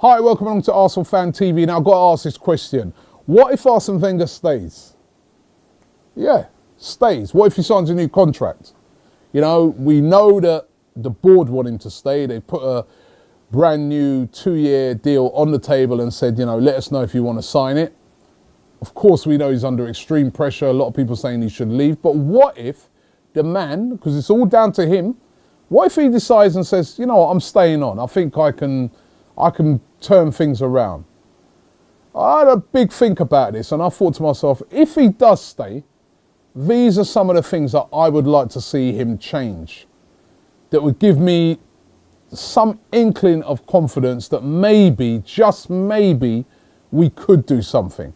Hi, welcome along to ArsenalFanTV. Now, I've got to ask this question. What if Arsene Wenger stays? Yeah, stays. What if he signs a new contract? You know, we know that the board want him to stay. They put a brand new 2-year deal on the table and said, you know, let us know if you want to sign it. Of course, we know he's under extreme pressure. A lot of people saying he should leave. But what if the man, because it's all down to him, what if he decides and says, you know what, I'm staying on. I think I can turn things around. I had a big think about this and I thought to myself, if he does stay, these are some of the things that I would like to see him change. That would give me some inkling of confidence that maybe, just maybe, we could do something.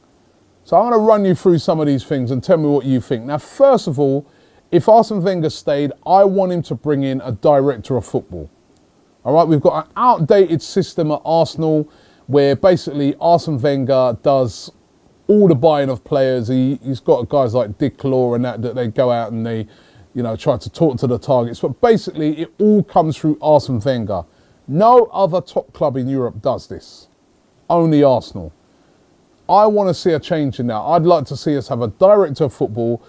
So I'm going to run you through some of these things and tell me what you think. Now, first of all, if Arsene Wenger stayed, I want him to bring in a director of football. All right, we've got an outdated system at Arsenal where basically Arsene Wenger does all the buying of players. He's got guys like Dick Law and that they go out and they, you know, try to talk to the targets. But basically, it all comes through Arsene Wenger. No other top club in Europe does this. Only Arsenal. I want to see a change in that. I'd like to see us have a director of football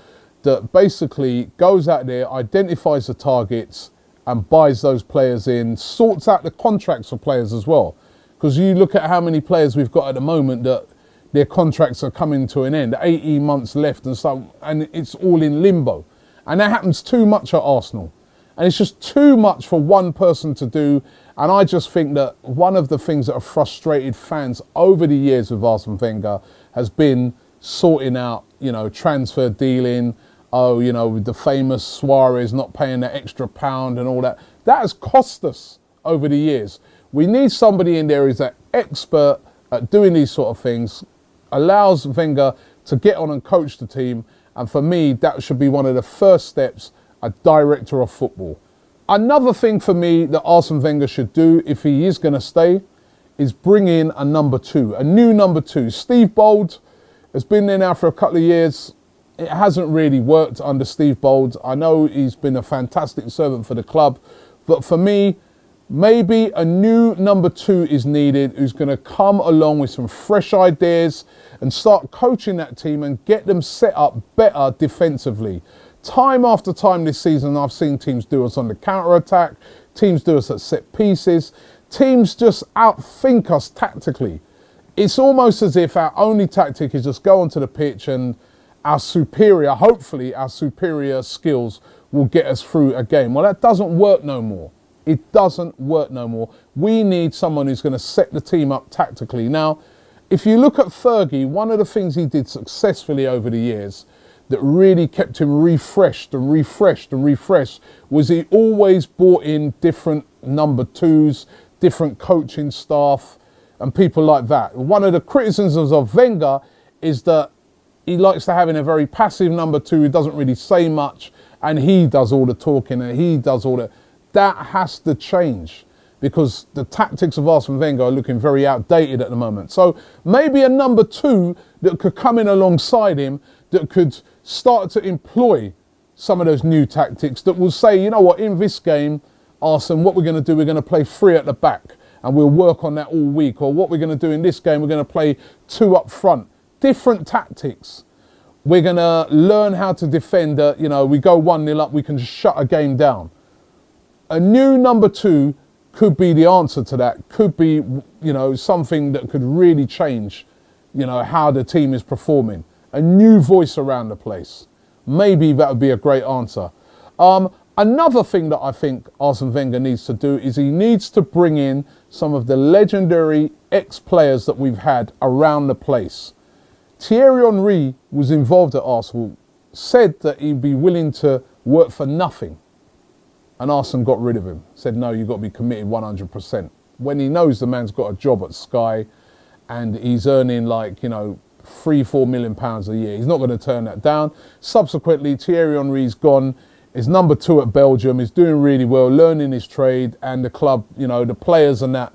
that basically goes out there, identifies the targets, and buys those players in, sorts out the contracts for players as well. Because you look at how many players we've got at the moment that their contracts are coming to an end, 18 months left and so, and it's all in limbo. And that happens too much at Arsenal. And it's just too much for one person to do. And I just think that one of the things that have frustrated fans over the years with Arsene Wenger has been sorting out, you know, transfer dealing. Oh, you know, with the famous Suarez not paying that extra pound and all that. That has cost us over the years. We need somebody in there who's an expert at doing these sort of things, allows Wenger to get on and coach the team. And for me, that should be one of the first steps, a director of football. Another thing for me that Arsene Wenger should do, if he is going to stay, is bring in a number two, a new number two. Steve Bold has been there now for a couple of years. It hasn't really worked under Steve Bold. I know he's been a fantastic servant for the club, but for me, maybe a new number two is needed who's going to come along with some fresh ideas and start coaching that team and get them set up better defensively. Time after time this season, I've seen teams do us on the counter-attack, teams do us at set pieces, teams just outthink us tactically. It's almost as if our only tactic is just go onto the pitch and hopefully our superior skills will get us through a game. Well, that doesn't work no more. It doesn't work no more. We need someone who's going to set the team up tactically. Now, if you look at Fergie, one of the things he did successfully over the years that really kept him refreshed was he always brought in different number twos, different coaching staff and people like that. One of the criticisms of Wenger is that he likes to have in a very passive number two who doesn't really say much and he does all the talking and he does all the... That has to change because the tactics of Arsene Wenger are looking very outdated at the moment. So maybe a number two that could come in alongside him that could start to employ some of those new tactics that will say, you know what, in this game, Arsene, what we're going to do, we're going to play 3 at the back and we'll work on that all week. Or what we're going to do in this game, we're going to play 2 up front. Different tactics. We're going to learn how to defend. You know, we go 1-0 up, we can just shut a game down. A new number two could be the answer to that. Could be, you know, something that could really change, you know, how the team is performing. A new voice around the place. Maybe that would be a great answer. Another thing that I think Arsene Wenger needs to do is he needs to bring in some of the legendary ex-players that we've had around the place. Thierry Henry was involved at Arsenal, said that he'd be willing to work for nothing. And Arsene got rid of him. Said, no, you've got to be committed 100%. When he knows the man's got a job at Sky and he's earning like, you know, £3-4 million a year. He's not going to turn that down. Subsequently, Thierry Henry's gone. Is number 2 at Belgium. He's doing really well, learning his trade. And the club, you know, the players and that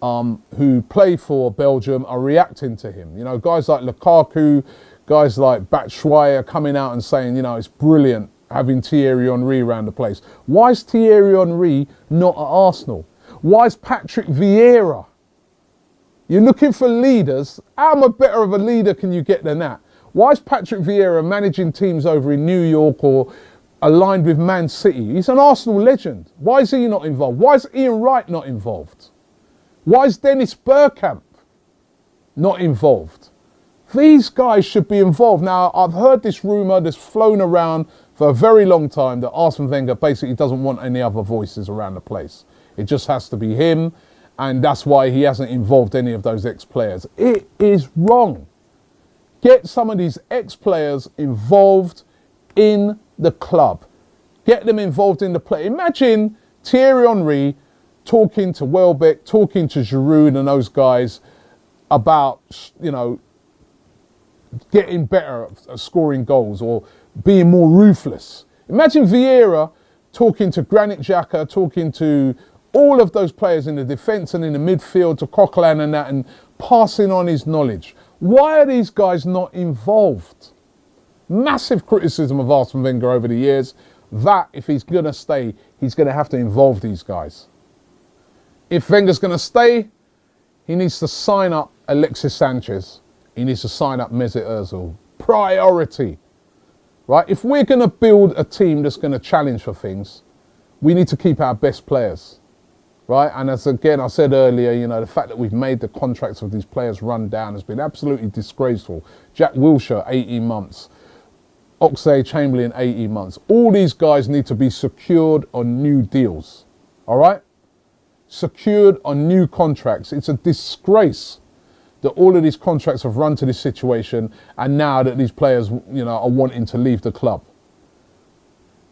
who play for Belgium are reacting to him. You know, guys like Lukaku, guys like Batshuayi are coming out and saying, you know, it's brilliant having Thierry Henry around the place. Why is Thierry Henry not at Arsenal? Why is Patrick Vieira You're looking for leaders. How much better of a leader can you get than that? Why is Patrick Vieira managing teams over in New York or aligned with Man City? He's an Arsenal legend. Why is he not involved? Why is Ian Wright not involved? Why is Dennis Bergkamp not involved? These guys should be involved. Now, I've heard this rumour that's flown around for a very long time that Arsene Wenger basically doesn't want any other voices around the place. It just has to be him, and that's why he hasn't involved any of those ex-players. It is wrong. Get some of these ex-players involved in the club. Get them involved in the play. Imagine Thierry Henry talking to Welbeck, talking to Giroud and those guys about, you know, getting better at scoring goals or being more ruthless. Imagine Vieira talking to Granit Xhaka, talking to all of those players in the defence and in the midfield, to Coquelin and that, and passing on his knowledge. Why are these guys not involved? Massive criticism of Arsene Wenger over the years. That, if he's going to stay, he's going to have to involve these guys. If Wenger's going to stay, he needs to sign up Alexis Sanchez. He needs to sign up Mesut Ozil. Priority. Right? If we're going to build a team that's going to challenge for things, we need to keep our best players. Right? And as again I said earlier, you know, the fact that we've made the contracts of these players run down has been absolutely disgraceful. Jack Wilshere, 18 months. Oxlade-Chamberlain, 18 months. All these guys need to be secured on new deals. All right? Secured on new contracts. It's a disgrace that all of these contracts have run to this situation, and now that these players, you know, are wanting to leave the club.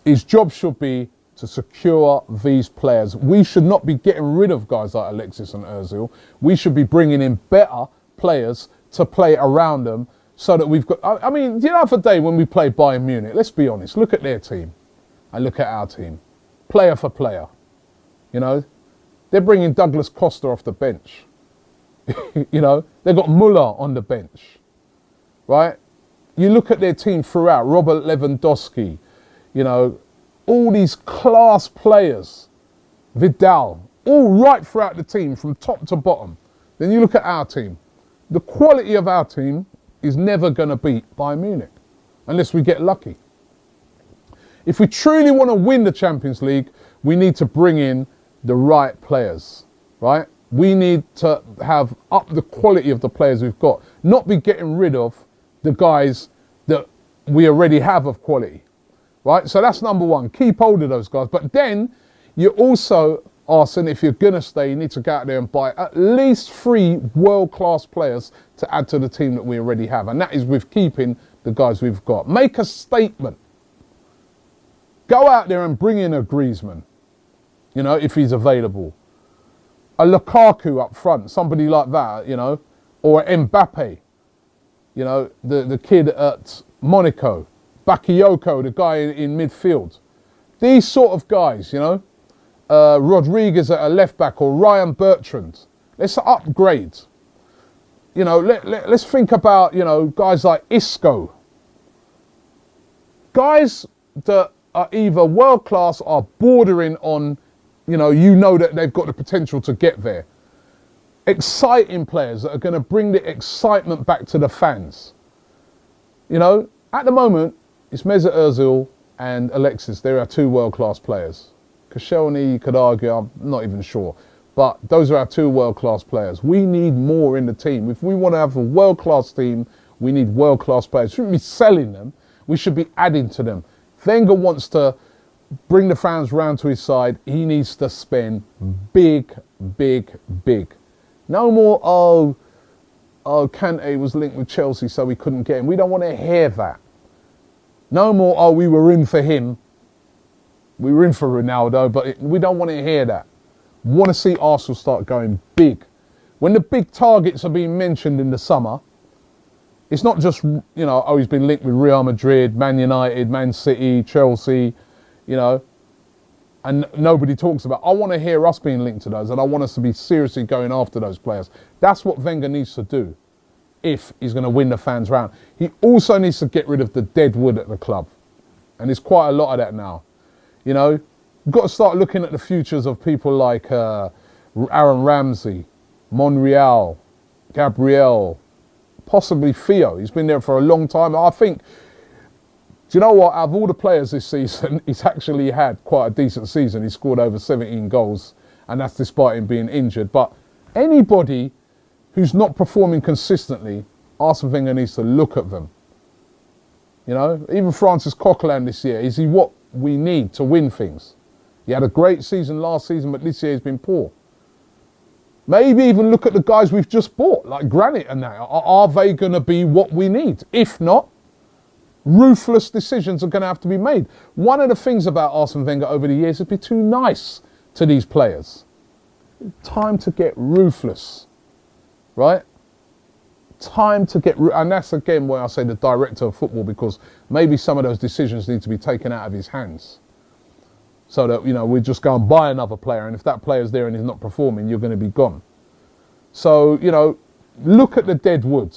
His job should be to secure these players. We should not be getting rid of guys like Alexis and Ozil. We should be bringing in better players to play around them so that we've got... I mean, the other day when we played Bayern Munich, let's be honest, look at their team and look at our team. Player for player. You know, they're bringing Douglas Costa off the bench. You know, they've got Muller on the bench, right? You look at their team throughout, Robert Lewandowski, you know, all these class players, Vidal, all right throughout the team from top to bottom. Then you look at our team. The quality of our team is never going to beat Bayern Munich unless we get lucky. If we truly want to win the Champions League, we need to bring in the right players, right? We need to have up the quality of the players we've got, not be getting rid of the guys that we already have of quality, right? So that's number one. Keep hold of those guys. But then you also, Arsene, if you're going to stay, you need to go out there and buy at least 3 world-class players to add to the team that we already have. And that is with keeping the guys we've got. Make a statement. Go out there and bring in a Griezmann, you know, if he's available. A Lukaku up front, somebody like that, you know, or Mbappe, you know, the kid at Monaco, Bakayoko, the guy in midfield. These sort of guys, you know, Rodriguez at a left back or Ryan Bertrand. Let's upgrade. You know, let's think about, you know, guys like Isco. Guys that are either world class or bordering on, you know that they've got the potential to get there. Exciting players that are going to bring the excitement back to the fans. You know, at the moment, it's Mesut Ozil and Alexis. They are 2 world-class players. Koscielny, you could argue, I'm not even sure. But those are our 2 world-class players. We need more in the team. If we want to have a world-class team, we need world-class players. We shouldn't be selling them. We should be adding to them. Wenger wants to bring the fans round to his side. He needs to spend big, big, big. No more, oh, Kante was linked with Chelsea so we couldn't get him. We don't want to hear that. No more, oh, we were in for him. We were in for Ronaldo, but we don't want to hear that. We want to see Arsenal start going big. When the big targets are being mentioned in the summer, it's not just, you know, oh, he's been linked with Real Madrid, Man United, Man City, Chelsea, you know, and nobody talks about. I want to hear us being linked to those, and I want us to be seriously going after those players. That's what Wenger needs to do if he's going to win the fans round. He also needs to get rid of the dead wood at the club, and there's quite a lot of that now. You know, we've got to start looking at the futures of people like Aaron Ramsey, Monreal, Gabriel, possibly Theo. He's been there for a long time. I think, do you know what? Out of all the players this season, he's actually had quite a decent season. He scored over 17 goals, and that's despite him being injured. But anybody who's not performing consistently, Arsene Wenger needs to look at them. You know, even Francis Coquelin this year, is he what we need to win things? He had a great season last season, but this year he's been poor. Maybe even look at the guys we've just bought, like Granit and that. Are they going to be what we need? If not, ruthless decisions are going to have to be made. One of the things about Arsene Wenger over the years is be too nice to these players. Time to get ruthless, right? Time to get, and that's again why I say the director of football, because maybe some of those decisions need to be taken out of his hands. So that, you know, we just go and buy another player, and if that player's there and he's not performing, you're going to be gone. So, you know, look at the dead wood.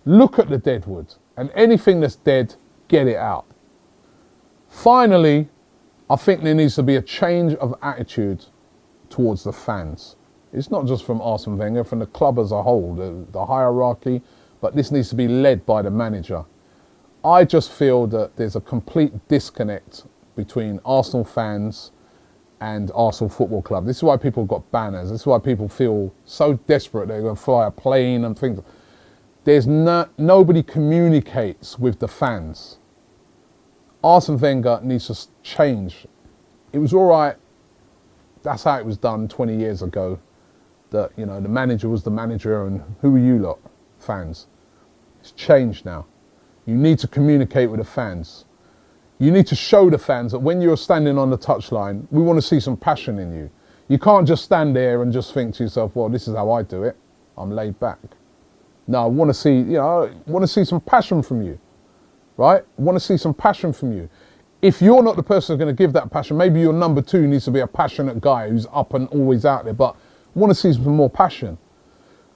Look at the dead wood. And anything that's dead, get it out. Finally, I think there needs to be a change of attitude towards the fans. It's not just from Arsene Wenger, from the club as a whole, the hierarchy, but this needs to be led by the manager. I just feel that there's a complete disconnect between Arsenal fans and Arsenal Football Club. This is why people got banners. This is why people feel so desperate they're going to fly a plane and things. There's nobody communicates with the fans. Arsene Wenger needs to change. It was all right. That's how it was done 20 years ago. That, you know, the manager was the manager, and who are you lot, fans? It's changed now. You need to communicate with the fans. You need to show the fans that when you're standing on the touchline, we want to see some passion in you. You can't just stand there and just think to yourself, well, this is how I do it. I'm laid back. No, I want to see, you know, I want to see some passion from you, right? I want to see some passion from you. If you're not the person who's going to give that passion, maybe your number two needs to be a passionate guy who's up and always out there, but I want to see some more passion.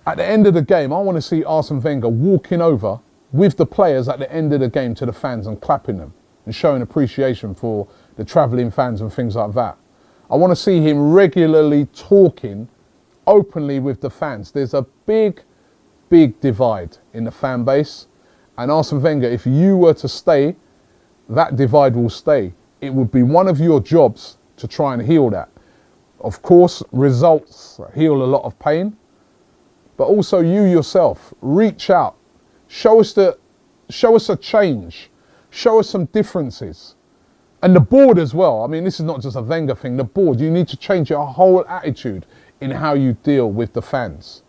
At the end of the game, I want to see Arsene Wenger walking over with the players at the end of the game to the fans and clapping them and showing appreciation for the travelling fans and things like that. I want to see him regularly talking openly with the fans. There's a big divide in the fan base. And Arsene Wenger, if you were to stay, that divide will stay. It would be one of your jobs to try and heal that. Of course, results heal a lot of pain, but also you yourself, reach out, show us a change, show us some differences. And the board as well. I mean, this is not just a Wenger thing. The board, you need to change your whole attitude in how you deal with the fans.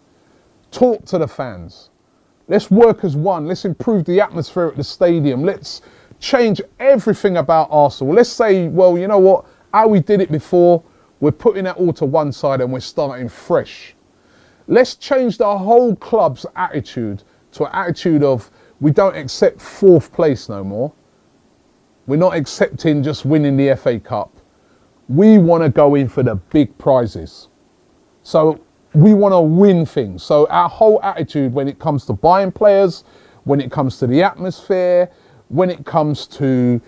Talk to the fans. Let's work as one. Let's improve the atmosphere at the stadium. Let's change everything about Arsenal. Let's say, well, you know what? How we did it before, we're putting that all to one side and we're starting fresh. Let's change the whole club's attitude to an attitude of we don't accept fourth place no more. We're not accepting just winning the FA Cup. We want to go in for the big prizes. So we want to win things. So our whole attitude when it comes to buying players, when it comes to the atmosphere, when it comes to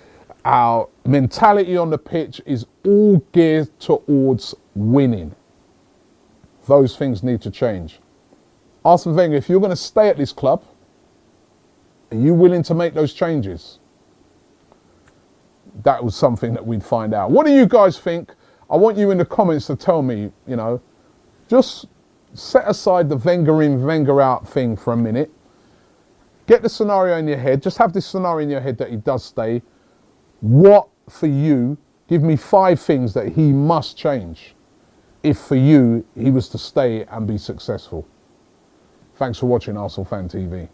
our mentality on the pitch is all geared towards winning. Those things need to change. Arsene Wenger, if you're going to stay at this club, are you willing to make those changes? That was something that we'd find out. What do you guys think? I want you in the comments to tell me, you know, just set aside the Wenger in, Wenger out thing for a minute. Get the scenario in your head. Just have this scenario in your head that he does stay. What for you, give me 5 things that he must change if for you he was to stay and be successful. Thanks for watching ArsenalFanTV.